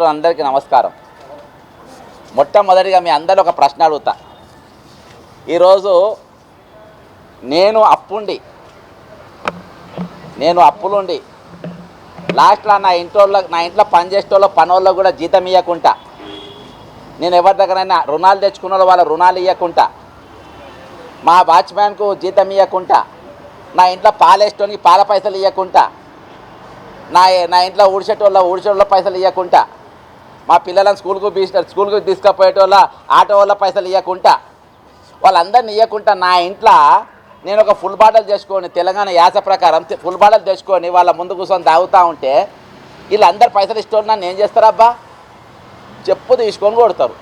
అందరికీ నమస్కారం. మొట్టమొదటిగా మీ అందరూ ఒక ప్రశ్న అడుగుతా. ఈరోజు నేను అప్పులుండి లాస్ట్లో నా ఇంట్లో పనిచేసేటోళ్ళ పనోళ్ళకు కూడా జీతం ఇవ్వకుండా, నేను ఎవరి దగ్గరైనా రుణాలు తెచ్చుకున్న వాళ్ళ రుణాలు ఇవ్వకుండా, మా వాచ్మ్యాన్కు జీతం ఇవ్వకుండా, నా ఇంట్లో పాలేసేటోనికి పాల పైసలు ఇవ్వకుండా, నా ఇంట్లో ఊడ్చేటోళ్ళ పైసలు ఇవ్వకుండా, మా పిల్లలను స్కూల్కు తీసుకుపోయేటోళ్ళ ఆటో వాళ్ళ పైసలు ఇవ్వకుండా, వాళ్ళందరినీ ఇవ్వకుండా నా ఇంట్లో నేను ఒక ఫుల్ బాటిల్ తెచ్చుకొని తెలంగాణ యాస ప్రకారం ఫుల్ బాటిల్ తెచ్చుకొని వాళ్ళ ముందు కూర్చొని తాగుతూ ఉంటే వీళ్ళందరూ పైసలు ఇష్టం నన్ను ఏం చేస్తారబ్బా? చెప్పు తీసుకొని కొడతారు.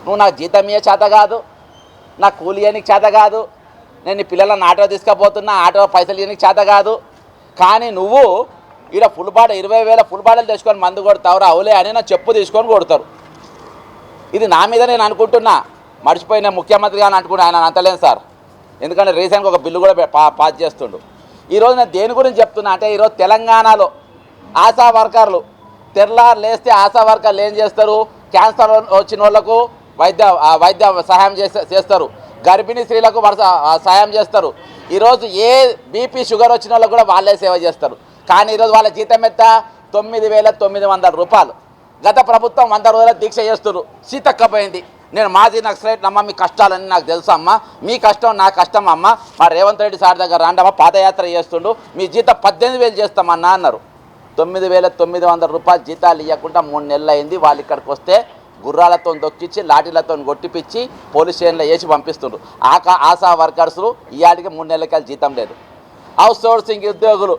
నువ్వు నాకు జీతం ఇయ్యే చేత కాదు, నా కూలి ఇయ్యనికి చేత కాదు, నేను నీ పిల్లలను ఆటో తీసుకుపోతున్నా ఆటో పైసలు ఇయ్యనికి చేత కాదు, కానీ నువ్వు ఇలా 20,000 ఫుల్ బాటిల్ తెచ్చుకొని మందు కొడతావురా అవులే అని నా చెప్పు తీసుకొని కొడతారు. ఇది నా మీద నేను అనుకుంటున్నా, మర్చిపోయిన ముఖ్యమంత్రిగా అనుకుంటున్నా. ఆయన అంతలేను సార్, ఎందుకంటే రీసెంట్గా ఒక బిల్లు కూడా పాస్ చేస్తుండు. ఈరోజు నేను దేని గురించి చెప్తున్నా అంటే, ఈరోజు తెలంగాణలో ఆశా వర్కర్లు తెల్లారు లేస్తే ఆశా వర్కర్లు ఏం చేస్తారు? క్యాన్సర్ వచ్చిన వాళ్ళకు వైద్య సహాయం చేస్తారు, గర్భిణీ స్త్రీలకు సహాయం చేస్తారు. ఈరోజు ఏ బీపీ షుగర్ వచ్చిన వాళ్ళకు కూడా వాళ్ళే సేవ చేస్తారు. కానీ ఈరోజు వాళ్ళ జీతం ఎంత? 9,900 రూపాయలు. గత ప్రభుత్వం 100 రోజుల దీక్ష చేస్తున్నారు, సీతక్కపోయింది. నేను మాజీ నక్సలైట్ అమ్మ, మీ కష్టాలన్నీ నాకు తెలుసు అమ్మ, మీ కష్టం నా కష్టం అమ్మ, మా రేవంత్ రెడ్డి సార్ దగ్గర రాండమ్మ, పాదయాత్ర చేస్తుండు, మీ జీతం 18,000 చేస్తామన్నా అన్నారు. 9,900 రూపాయలు జీతాలు ఇవ్వకుండా 3 నెలలు అయింది. వాళ్ళు ఇక్కడికి వస్తే గుర్రాలతో దొక్కించి లాఠీలతో కొట్టిపిచ్చి పోలీస్ స్టేషన్లో వేసి పంపిస్తుండ్రు. ఆశా వర్కర్స్ ఇవాటికి 3 నెలలకి జీతం లేదు. హౌస్ సోర్సింగ్ ఉద్యోగులు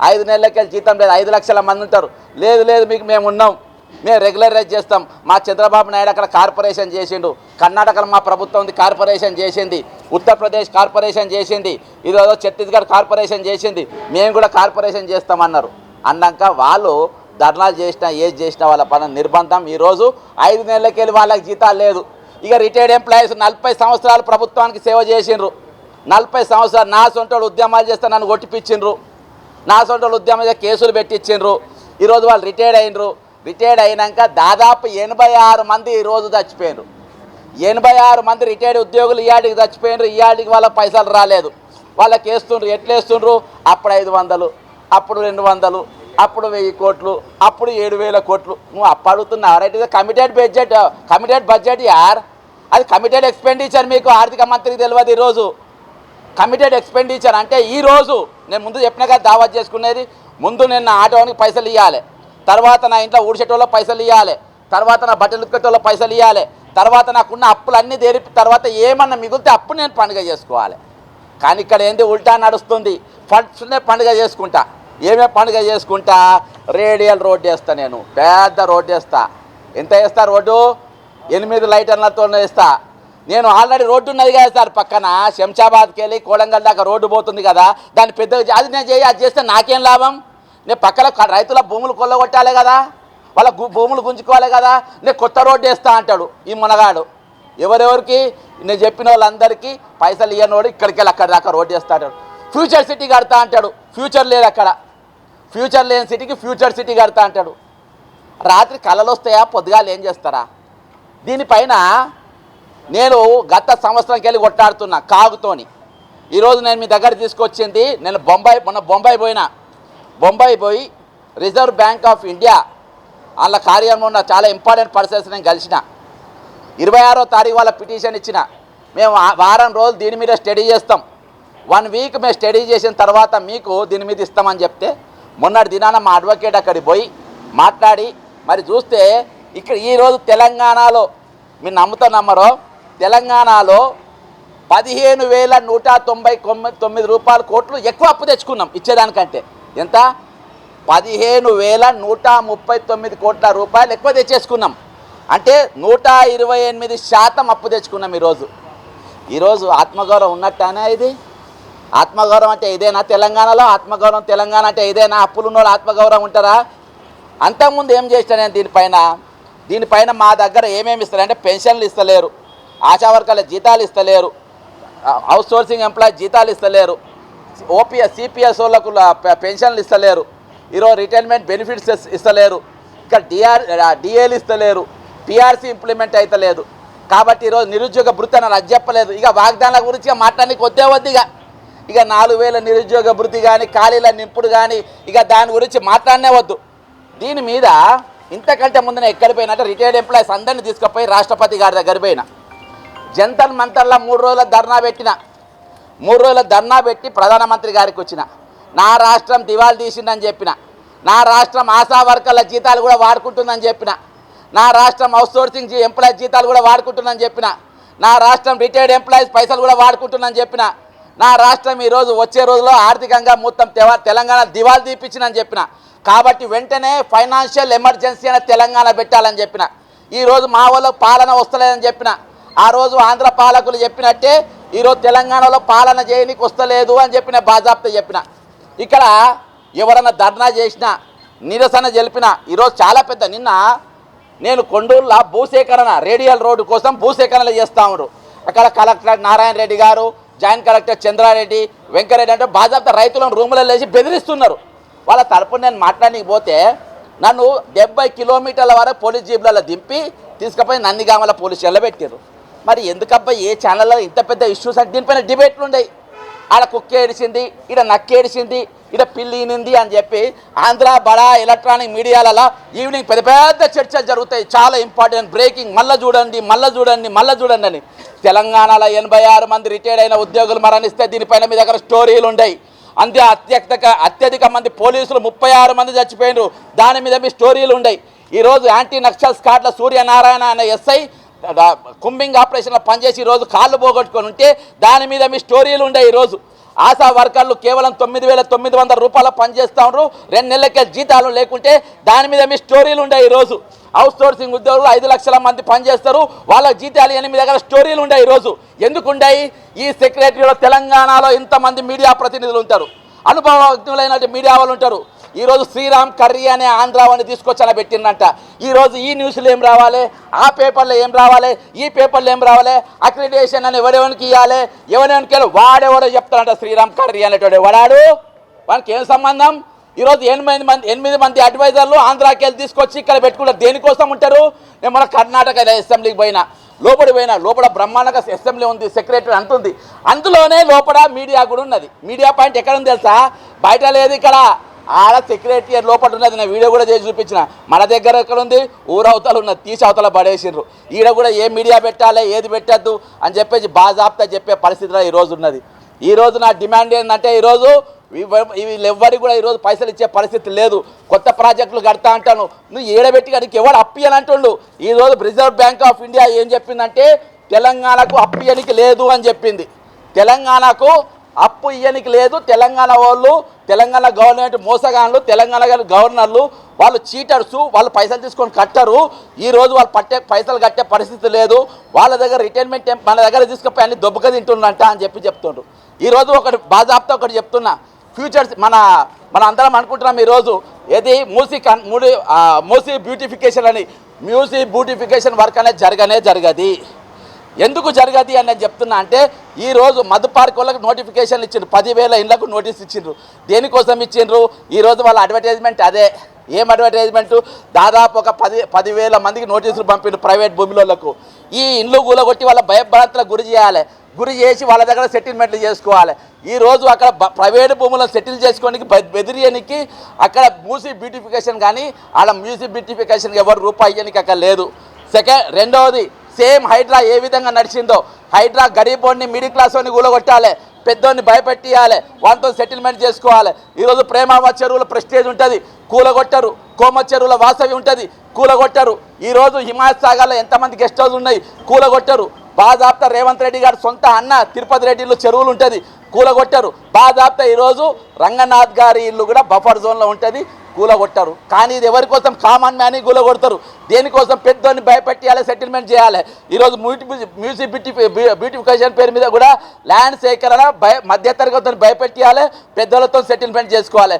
5 నెలలకి జీతం లేదు. 5 లక్షల మంది ఉంటారు. లేదు మీకు మేము ఉన్నాం, మేము రెగ్యులరైజ్ చేస్తాం. మా చంద్రబాబు నాయుడు అక్కడ కార్పొరేషన్ చేసిండు, కర్ణాటకలో మా ప్రభుత్వం కార్పొరేషన్ చేసింది, ఉత్తరప్రదేశ్ కార్పొరేషన్ చేసింది, ఈరోజు ఛత్తీస్గఢ్ కార్పొరేషన్ చేసింది, మేము కూడా కార్పొరేషన్ చేస్తామన్నారు. అన్నాక వాళ్ళు ధర్నాలు చేసినా ఏది చేసినా వాళ్ళ పని నిర్బంధం. ఈరోజు 5 నెలలకి వెళ్ళి వాళ్ళకి జీతాలు లేదు. ఇక రిటైర్డ్ ఎంప్లాయీస్ 40 సంవత్సరాలు ప్రభుత్వానికి సేవ చేసిండ్రు. 40 సంవత్సరాలు నా సొంటోడు ఉద్యమాలు చేస్తే నన్ను కొట్టిపించిండ్రు, నా సొంటోళ్ళు ఉద్యమం చేస్తే కేసులు పెట్టించిండ్రు. ఈరోజు వాళ్ళు రిటైర్డ్ అయినరు. రిటైర్డ్ అయినాక దాదాపు 86 మంది ఈరోజు చచ్చిపోయినరు. 86 మంది రిటైర్డ్ ఉద్యోగులు ఇవాటికి చచ్చిపోయినరు. ఇవాటికి వాళ్ళకి పైసలు రాలేదు. వాళ్ళకి వేస్తుండ్రు. ఎట్లా వేస్తుండ్రు? అప్పుడు 500, అప్పుడు 200, అప్పుడు 1000 కోట్లు, అప్పుడు 7,000 కోట్లు. నువ్వు అడుగుతున్నావు. రైట్, ఇది కమిటెడ్ బడ్జెట్ యార్. అది కమిటెడ్ ఎక్స్పెండిచర్. మీకు ఆర్థిక మంత్రికి తెలియదు. ఈరోజు కమిటెడ్ ఎక్స్పెండిచర్ అంటే ఈరోజు నేను ముందు చెప్పిన కదా, దావత్ చేసుకునేది ముందు నేను నా ఆటోనికి పైసలు ఇవ్వాలి, తర్వాత నా ఇంట్లో ఊడ్చేటోళ్ళ పైసలు ఇవ్వాలి, తర్వాత నా బట్టలు ఉతికేటోళ్ళ పైసలు ఇవ్వాలి, తర్వాత నాకున్న అప్పులన్నీ తెరిపి తర్వాత ఏమన్నా మిగిలితే అప్పుడు నేను పండుగ చేసుకోవాలి. కానీ ఇక్కడ ఏంది? ఉల్టా నడుస్తుంది. ఫస్ట్నే పండుగ చేసుకుంటా. ఏమేమి పండుగ చేసుకుంటా? రేడియల్ రోడ్డు వేస్తా, నేను పెద్ద రోడ్డు వేస్తా. ఎంత వేస్తా? రోడ్డు 8 లైటర్లతో వేస్తా. నేను ఆల్రెడీ రోడ్డు ఉన్నది కదా సార్, పక్కన శంషాబాద్కి వెళ్ళి కోడంగల్ దాకా రోడ్డు పోతుంది కదా, దాన్ని పెద్దగా అది నేను అది చేస్తే నాకేం లాభం? నేను పక్కన రైతుల భూములు కొల్లగొట్టాలి కదా, వాళ్ళ భూములు గుంజుకోవాలి కదా. నేను కొత్త రోడ్డు వేస్తా అంటాడు ఈ మునగాడు. ఎవరెవరికి? నేను చెప్పిన వాళ్ళందరికీ పైసలు ఇవ్వనోడు ఇక్కడికి వెళ్ళి అక్కడి దాకా రోడ్డు వేస్తా అంటాడు. ఫ్యూచర్ సిటీ కడతా అంటాడు. ఫ్యూచర్ లేదు అక్కడ. ఫ్యూచర్ లేని సిటీకి ఫ్యూచర్ సిటీ కడతా అంటాడు. రాత్రి కళలు వస్తాయా? పొద్దుగాలు ఏం చేస్తారా? దీనిపైన నేను గత సంవత్సరంకి వెళ్ళి కొట్టాడుతున్నా కాగుతోని. ఈరోజు నేను మీ దగ్గర తీసుకొచ్చింది, నేను బొంబాయి పోయి రిజర్వ్ బ్యాంక్ ఆఫ్ ఇండియా వాళ్ళ కార్యంలో ఉన్న చాలా ఇంపార్టెంట్ పర్సన్స్ నేను కలిసిన. 26వ తారీఖు వాళ్ళ పిటిషన్ ఇచ్చిన. మేము వారం రోజులు దీని మీద స్టడీ చేస్తాం, 1 వీక్ మేము స్టడీ చేసిన తర్వాత మీకు దీని మీద ఇస్తామని చెప్తే, మొన్నటి దినాన మా అడ్వకేట్ అక్కడికి పోయి మాట్లాడి మరి చూస్తే ఇక్కడ ఈరోజు తెలంగాణలో మీరు నమ్మరో, తెలంగాణలో 15,199 రూపాయల కోట్లు ఎక్కువ అప్పు తెచ్చుకున్నాం ఇచ్చేదానికంటే. ఎంత? 15,139 కోట్ల రూపాయలు ఎక్కువ తెచ్చేసుకున్నాం. అంటే 128% అప్పు తెచ్చుకున్నాం ఈరోజు ఆత్మగౌరవం ఉన్నట్టనే ఇది? ఆత్మగౌరవం అంటే ఇదేనా తెలంగాణలో? ఆత్మగౌరవం తెలంగాణ అంటే ఇదేనా? అప్పులున్న వాళ్ళు ఆత్మగౌరవం ఉంటారా? అంతకుముందు ఏం చేసినా నేను దీనిపైన మా దగ్గర ఏమేమి ఇస్తారంటే, పెన్షన్లు ఇస్తలేరు, ఆశా వర్కర్ల జీతాలు ఇస్తలేరు, అవుట్ సోర్సింగ్ ఎంప్లాయీ జీతాలు ఇస్తలేరు, సిపిఎస్ వాళ్ళకు పెన్షన్లు ఇస్తలేరు, ఈరోజు రిటైర్మెంట్ బెనిఫిట్స్ ఇస్తలేరు. ఇక్కడ డిఏలు ఇస్తలేరు, పిఆర్సీ ఇంప్లిమెంట్ అవుతలేదు. కాబట్టి ఈరోజు నిరుద్యోగ భృతి అని అది చెప్పలేదు. ఇక వాగ్దానాల గురించి మాట్లాడడానికి వద్దే వద్దు. ఇక 4000 నిరుద్యోగ భృతి కానీ ఖాళీల నింపుడు కానీ ఇక దాని గురించి మాట్లాడనే వద్దు. దీని మీద ఇంతకంటే ముందున ఎక్కడికి పోయినట్టు రిటైర్డ్ ఎంప్లాయీస్ అందరినీ తీసుకుపోయి రాష్ట్రపతి గారి దగ్గర పోయిన జంతర్ మంతర్లో 3 రోజుల ధర్నా పెట్టిన. 3 రోజుల ధర్నా పెట్టి ప్రధానమంత్రి గారికి వచ్చిన. నా రాష్ట్రం దివాళా తీసిందని చెప్పిన. నా రాష్ట్రం ఆశా వర్కర్ల జీతాలు కూడా వాడుకుంటుందని చెప్పిన. నా రాష్ట్రం అవుట్సోర్సింగ్ ఎంప్లాయీస్ జీతాలు కూడా వాడుకుంటుందని చెప్పిన. నా రాష్ట్రం రిటైర్డ్ ఎంప్లాయీస్ పైసలు కూడా వాడుకుంటుందని చెప్పిన. నా రాష్ట్రం ఈరోజు వచ్చే రోజుల్లో ఆర్థికంగా మొత్తం తెలంగాణ దివాళా తీపించిందని చెప్పిన. కాబట్టి వెంటనే ఫైనాన్షియల్ ఎమర్జెన్సీ అనే తెలంగాణ పెట్టాలని చెప్పిన. ఈరోజు మా వాళ్ళ పాలన వస్తలేదని చెప్పిన. ఆ రోజు ఆంధ్ర పాలకులు చెప్పినట్టే ఈరోజు తెలంగాణలో పాలన చేయనికి వస్తలేదు అని చెప్పిన, బాజాప్తా చెప్పిన. ఇక్కడ ఎవరన్నా ధర్నా చేసినా నిరసన తెలిపినా ఈరోజు చాలా పెద్ద నిన్న నేను కొండూరులో భూసేకరణ రేడియల్ రోడ్డు కోసం భూసేకరణ చేస్తూ ఉన్నారు. అక్కడ కలెక్టర్ నారాయణ రెడ్డి గారు, జాయింట్ కలెక్టర్ చంద్రారెడ్డి, వెంకరెడ్డి అంటే బాజాప్తా రైతులను రూములలో వేసి బెదిరిస్తున్నారు. వాళ్ళ తరపున నేను మాట్లాడడానికి పోతే నన్ను 70 కిలోమీటర్ల వరకు పోలీస్ జీబ్లలో దింపి తీసుకుపోయి నందిగామల పోలీస్ స్టేషన్లో పెట్టారు. మరి ఎందుకబ్బా ఏ ఛానల్లో ఇంత పెద్ద ఇష్యూస్ అంటే దీనిపైన డిబేట్లు ఉండయి. ఆడ కుక్క ఏడిచింది, ఈడ నక్కేడిచింది, ఈడ పిల్లి ఈనింది అని చెప్పి ఆంధ్ర బడా ఎలక్ట్రానిక్ మీడియాలలో ఈవినింగ్ పెద్ద పెద్ద చర్చలు జరుగుతాయి. చాలా ఇంపార్టెంట్ బ్రేకింగ్, మళ్ళీ చూడండి అని. తెలంగాణలో 86 మంది రిటైర్డ్ అయిన ఉద్యోగులు మరణిస్తే దీనిపైన మీ దగ్గర స్టోరీలు ఉండయి. అంతే అత్యధిక మంది పోలీసులు 36 మంది చచ్చిపోయినారు, దాని మీద మీ స్టోరీలు ఉండయి. ఈరోజు యాంటీ నక్సల్ స్క్వాడ్ల సూర్యనారాయణ అనే ఎస్ఐ కుంబింగ్ ఆపరేషన్లో పనిచేసి ఈరోజు కాళ్ళు పోగొట్టుకొని ఉంటే దాని మీద మీ స్టోరీలు ఉండే. ఈరోజు ఆశా వర్కర్లు కేవలం 9,900 రూపాయలు పనిచేస్తూ ఉన్నారు, 2 నెలలకే జీతాలు లేకుంటే దాని మీద మీ స్టోరీలు ఉండే. ఈరోజు అవుట్సోర్సింగ్ ఉద్యోగులు 5 లక్షల మంది పనిచేస్తారు, వాళ్ళ జీతాలు 8 దగ్గర స్టోరీలు ఉండే. ఈరోజు ఎందుకు ఉండయి? ఈ సెక్రటరీలో తెలంగాణలో ఇంతమంది మీడియా ప్రతినిధులు ఉంటారు, అనుభవజ్ఞులైన మీడియా వాళ్ళు ఉంటారు. ఈరోజు శ్రీరామ్ కర్రీ అనే ఆంధ్రావాణి తీసుకొచ్చి పెట్టిందంట. ఈరోజు ఈ న్యూస్లో ఏం రావాలి, ఆ పేపర్లో ఏం రావాలి, ఈ పేపర్లో ఏం రావాలి, అక్రిడిటేషన్ అని ఎవరెవరికి ఇవ్వాలి, ఎవరెవరికి వాడెవడో చెప్తాడంట. శ్రీరామ్ కర్రీ అనేటోడు వాడాడు, వానికి ఏం సంబంధం? ఈరోజు 8 మంది అడ్వైజర్లు ఆంధ్రాకి వెళ్ళి తీసుకొచ్చి ఇక్కడ పెట్టుకుంటారు. దేనికోసం ఉంటారు? నేను మన కర్ణాటక అసెంబ్లీకి పోయినా లోపల బ్రహ్మాండంగా అసెంబ్లీ ఉంది, సెక్రటరీ అంటుంది, అందులోనే లోపల మీడియా కూడా ఉన్నది. మీడియా పాయింట్ ఎక్కడ ఉంది తెలుసా? బయట లేదు, ఇక్కడ ఆడ సెక్రటరీ లోపల ఉన్నది. నేను వీడియో కూడా చేసి చూపించిన. మన దగ్గర ఎక్కడ ఉంది? ఊరవతలు ఉన్నది, తీసి అవతల పడేసిండ్రు. ఈడ కూడా ఏ మీడియా పెట్టాలి, ఏది పెట్టద్దు అని చెప్పేసి బాజాప్తా చెప్పే పరిస్థితిలో ఈరోజు ఉన్నది. ఈరోజు నా డిమాండ్ ఏంటంటే ఈరోజు వీళ్ళెవ్వరికి కూడా ఈరోజు పైసలు ఇచ్చే పరిస్థితి లేదు. కొత్త ప్రాజెక్టులు కడతా అంటాను, నువ్వు ఏడబెట్టి కడికి ఎవడు అప్పియని అంటుండు. ఈరోజు రిజర్వ్ బ్యాంక్ ఆఫ్ ఇండియా ఏం చెప్పిందంటే తెలంగాణకు అప్పు ఇయ్యనికి లేదు అని చెప్పింది. తెలంగాణకు అప్పు ఇయ్యనికి లేదు. తెలంగాణ వాళ్ళు, తెలంగాణ గవర్నమెంట్ మోసగాళ్ళు, తెలంగాణ గవర్నర్లు వాళ్ళు చీటర్సు, వాళ్ళు పైసలు తీసుకొని కట్టరు. ఈరోజు వాళ్ళు పైసలు కట్టే పరిస్థితి లేదు. వాళ్ళ దగ్గర రిటైర్మెంట్ మన దగ్గర తీసుకుపోయి అన్ని దొబ్బక తింటుండంట అని చెప్తుండ్రు. ఈరోజు ఒకటి బాజాప్తా ఒకటి చెప్తున్నా, ఫ్యూచర్స్ మన అందరం అనుకుంటున్నాం ఈరోజు ఏది మూసీ బ్యూటిఫికేషన్ అని. మూసీ బ్యూటిఫికేషన్ వర్క్ అనేది జరగది. ఎందుకు జరగది అని నేను చెప్తున్నా అంటే ఈరోజు మధు పార్క్ వాళ్ళకి నోటిఫికేషన్లు ఇచ్చిండ్రు, 10,000 ఇళ్లకు నోటీస్ ఇచ్చిండ్రు. దేనికోసం ఇచ్చిండ్రు? ఈరోజు వాళ్ళ అడ్వర్టైజ్మెంట్ అదే. ఏం అడ్వర్టైజ్మెంటు? దాదాపు ఒక 10,000 మందికి నోటీసులు పంపిండ్రు ప్రైవేట్ భూమిలోలకు. ఈ ఇండ్లు కూలగొట్టి వాళ్ళ భయభ్రాంతులకు గురి చేసి వాళ్ళ దగ్గర సెటిల్మెంట్లు చేసుకోవాలి. ఈరోజు అక్కడ ప్రైవేట్ భూములను సెటిల్ చేసుకోవడానికి బెదిరియనికి అక్కడ మూసీ బ్యూటిఫికేషన్ కానీ ఆడ మూసీ బ్యూటిఫికేషన్కి ఎవరు రూపాయి ఇవ్వడానికి అక్కడ లేదు. రెండవది సేమ్ హైడ్రా ఏ విధంగా నడిచిందో, హైడ్రా గరీబోడిని మిడిల్ క్లాస్ వాడిని కూలగొట్టాలి, పెద్దోడిని భయపెట్టియాలి, వాళ్ళతో సెటిల్మెంట్ చేసుకోవాలి. ఈరోజు ప్రేమావ చెరువుల ప్రెస్టేజ్ ఉంటుంది, కూలగొట్టరు. కోమ చెరువుల వాసవి ఉంటుంది, కూలగొట్టరు. ఈరోజు హిమాయత్ సాగర్లో ఎంతమంది గెస్ట్ హౌస్ ఉన్నాయి, కూలగొట్టరు. బాజాప్తా రేవంత్ రెడ్డి గారు సొంత అన్న తిరుపతి రెడ్డిలో చెరువులు ఉంటుంది, కూలగొట్టరు. బాజాప్తా ఈరోజు రంగనాథ్ గారి ఇల్లు కూడా బఫర్ జోన్లో ఉంటుంది, కూలగొట్టారు. కానీ ఇది ఎవరి కోసం? కామన్ మ్యాన్ కూలగొడతారు. దేనికోసం? పెద్దోని భయపెట్టియాలి, సెటిల్మెంట్ చేయాలి. ఈరోజు మ్యూజిక్ బ్యూటిఫికేషన్ పేరు మీద కూడా ల్యాండ్ సేకరణ మధ్యతరగతిని భయపెట్టియాలి, పెద్దలతో సెటిల్మెంట్ చేసుకోవాలి.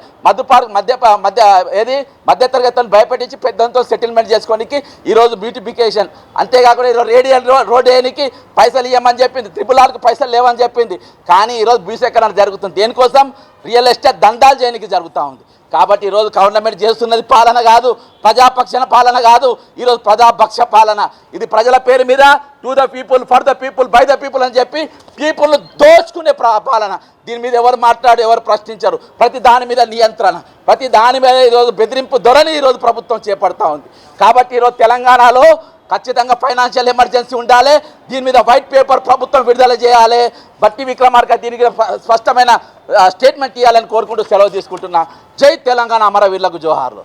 మధ్యతరగతిని భయపెట్టించి పెద్దలతో సెటిల్మెంట్ చేసుకోవడానికి ఈరోజు బ్యూటిఫికేషన్. అంతేకాకుండా ఈరోజు రేడియల్ రోడ్ వేయడానికి పైసలు ఇవ్వమని చెప్పింది, RRRకు పైసలు లేవని చెప్పింది. కానీ ఈరోజు భూసేకరణ జరుగుతుంది. దేనికోసం? రియల్ ఎస్టేట్ దందాలు చేయడానికి జరుగుతూ ఉంది. కాబట్టి ఈరోజు గవర్నమెంట్ చేస్తున్నది పాలన కాదు, ప్రజాపక్షన పాలన కాదు, ఈరోజు ప్రజాపక్ష పాలన. ఇది ప్రజల పేరు మీద to the people, for the people, by the people అని చెప్పి పీపుల్ను దోచుకునే పాలన. దీని మీద ఎవరు మాట్లాడు, ఎవరు ప్రశ్నించరు. ప్రతి దాని మీద నియంత్రణ, ప్రతి దాని మీద ఈరోజు బెదిరింపు ధోరణి ఈరోజు ప్రభుత్వం చేపడతా ఉంది. కాబట్టి ఈరోజు తెలంగాణలో ఖచ్చితంగా ఫైనాన్షియల్ ఎమర్జెన్సీ ఉండాలి. దీని మీద వైట్ పేపర్ ప్రభుత్వం విడుదల చేయాలి. బట్టి విక్రమార్క దీనికి స్పష్టమైన స్టేట్మెంట్ ఇవ్వాలని కోరుకుంటూ సెలవు తీసుకుంటున్నా. జై తెలంగాణ, అమరవీరులకు జోహార్లు.